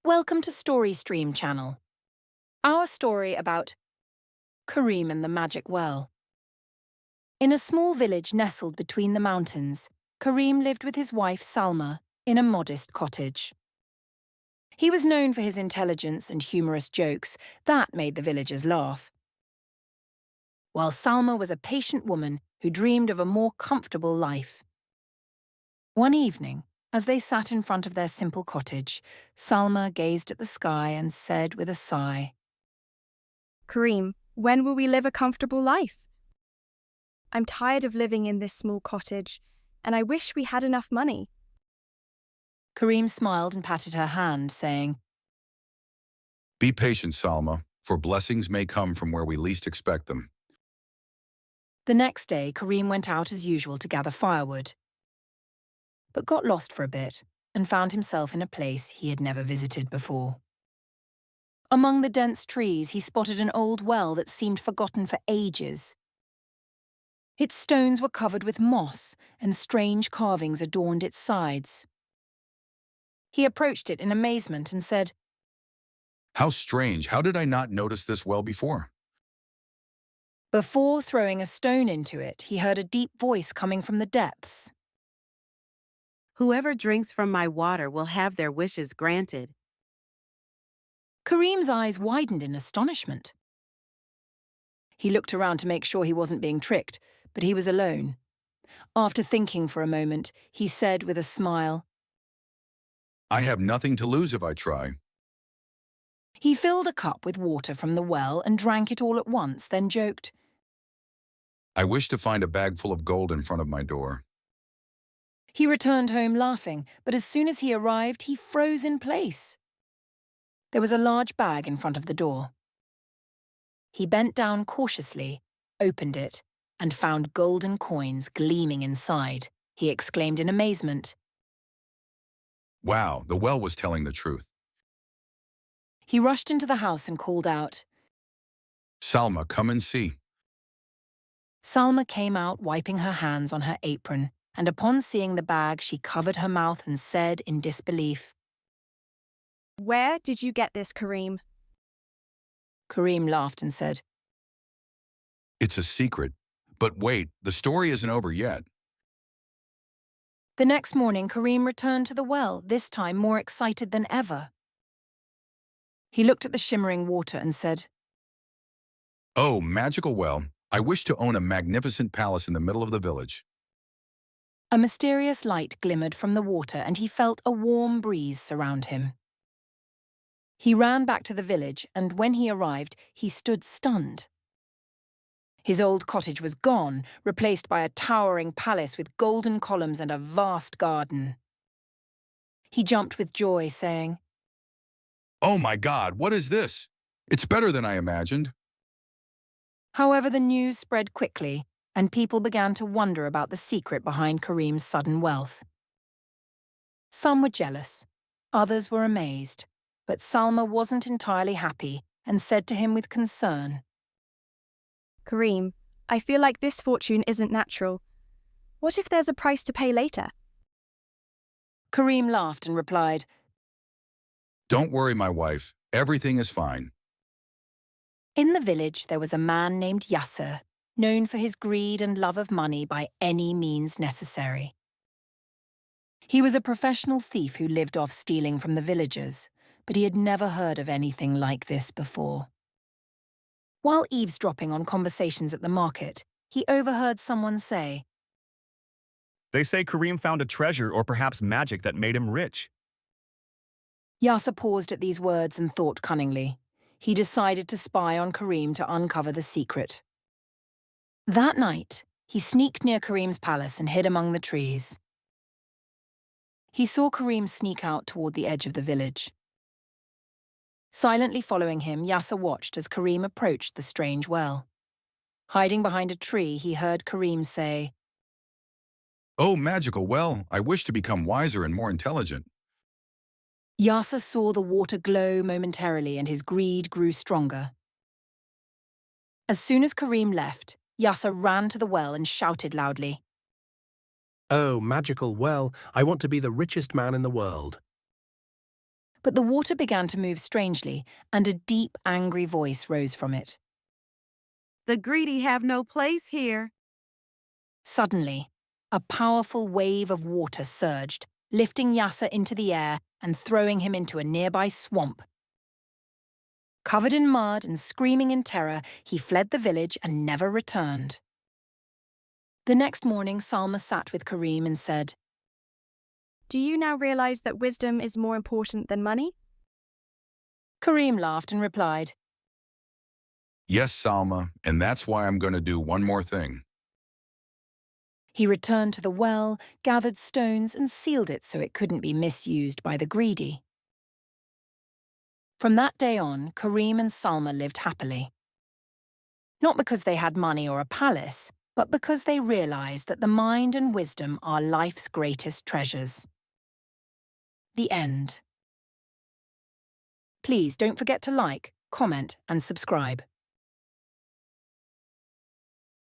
Welcome to Story Stream channel. Our story about Kareem and the Magic Well. In a small village nestled between the mountains, Kareem lived with his wife Salma in a modest cottage. He was known for his intelligence and humorous jokes that made the villagers laugh, while Salma was a patient woman who dreamed of a more comfortable life. One evening, as they sat in front of their simple cottage, Salma gazed at the sky and said with a sigh, Kareem, when will we live a comfortable life? I'm tired of living in this small cottage, and I wish we had enough money. Kareem smiled and patted her hand, saying, Be patient, Salma, for blessings may come from where we least expect them. The next day, Kareem went out as usual to gather firewood, but got lost for a bit and found himself in a place he had never visited before. Among the dense trees, he spotted an old well that seemed forgotten for ages. Its stones were covered with moss, and strange carvings adorned its sides. He approached it in amazement and said, How strange! How did I not notice this well before? Before throwing a stone into it, he heard a deep voice coming from the depths. Whoever drinks from my water will have their wishes granted. Kareem's eyes widened in astonishment. He looked around to make sure he wasn't being tricked, but he was alone. After thinking for a moment, he said with a smile, I have nothing to lose if I try. He filled a cup with water from the well and drank it all at once, then joked, I wish to find a bag full of gold in front of my door. He returned home laughing, but as soon as he arrived, he froze in place. There was a large bag in front of the door. He bent down cautiously, opened it, and found golden coins gleaming inside. He exclaimed in amazement. Wow, the well was telling the truth. He rushed into the house and called out. Salma, come and see. Salma came out wiping her hands on her apron, and upon seeing the bag, she covered her mouth and said in disbelief, Where did you get this, Kareem? Kareem laughed and said, It's a secret. But wait, the story isn't over yet. The next morning, Kareem returned to the well, this time more excited than ever. He looked at the shimmering water and said, Oh, magical well, I wish to own a magnificent palace in the middle of the village. A mysterious light glimmered from the water and he felt a warm breeze surround him. He ran back to the village and when he arrived, he stood stunned. His old cottage was gone, replaced by a towering palace with golden columns and a vast garden. He jumped with joy, saying, Oh my God, what is this? It's better than I imagined. However, the news spread quickly, and people began to wonder about the secret behind Kareem's sudden wealth. Some were jealous, others were amazed, but Salma wasn't entirely happy and said to him with concern, Kareem, I feel like this fortune isn't natural. What if there's a price to pay later? Kareem laughed and replied, Don't worry, my wife. Everything is fine. In the village, there was a man named Yasser, known for his greed and love of money by any means necessary. He was a professional thief who lived off stealing from the villagers, but he had never heard of anything like this before. While eavesdropping on conversations at the market, he overheard someone say, They say Kareem found a treasure or perhaps magic that made him rich. Yasser paused at these words and thought cunningly. He decided to spy on Kareem to uncover the secret. That night, he sneaked near Kareem's palace and hid among the trees. He saw Kareem sneak out toward the edge of the village. Silently following him, Yasser watched as Kareem approached the strange well. Hiding behind a tree, he heard Kareem say, Oh, magical well, I wish to become wiser and more intelligent. Yasser saw the water glow momentarily and his greed grew stronger. As soon as Kareem left, Yasser ran to the well and shouted loudly, Oh, magical well, I want to be the richest man in the world. But the water began to move strangely, and a deep, angry voice rose from it. The greedy have no place here. Suddenly, a powerful wave of water surged, lifting Yasser into the air and throwing him into a nearby swamp. Covered in mud and screaming in terror, he fled the village and never returned. The next morning, Salma sat with Kareem and said, Do you now realize that wisdom is more important than money? Kareem laughed and replied, Yes, Salma, and that's why I'm going to do one more thing. He returned to the well, gathered stones and sealed it so it couldn't be misused by the greedy. From that day on, Kareem and Salma lived happily. Not because they had money or a palace, but because they realized that the mind and wisdom are life's greatest treasures. The end. Please don't forget to like, comment and subscribe.